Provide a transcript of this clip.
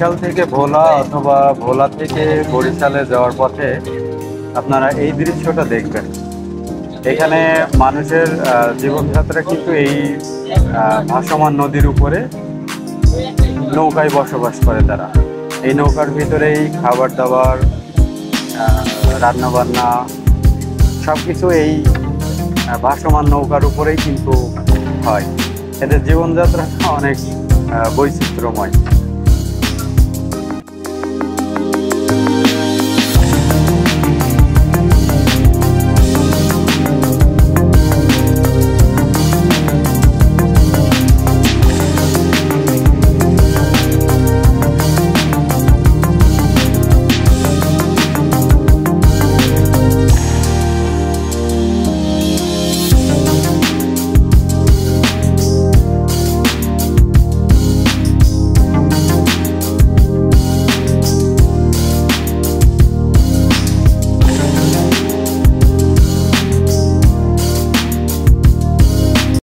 বরিশাল থেকে ভোলা অথবা ভোলা থেকে বরিশালে যাওয়ার পথে আপনারা এই দৃশ্যটা দেখবেন। এখানে মানুষের জীবনযাত্রা কিন্তু এই ভাসমান নদীর উপরে নৌকায় বসবাস করে তারা। এই নৌকার ভিতরেই খাবার দাবার, রান্না বান্না সব কিছু এই ভাসমান নৌকার উপরেই কিন্তু হয়। এদের জীবনযাত্রাটা অনেক বৈচিত্র্যময়।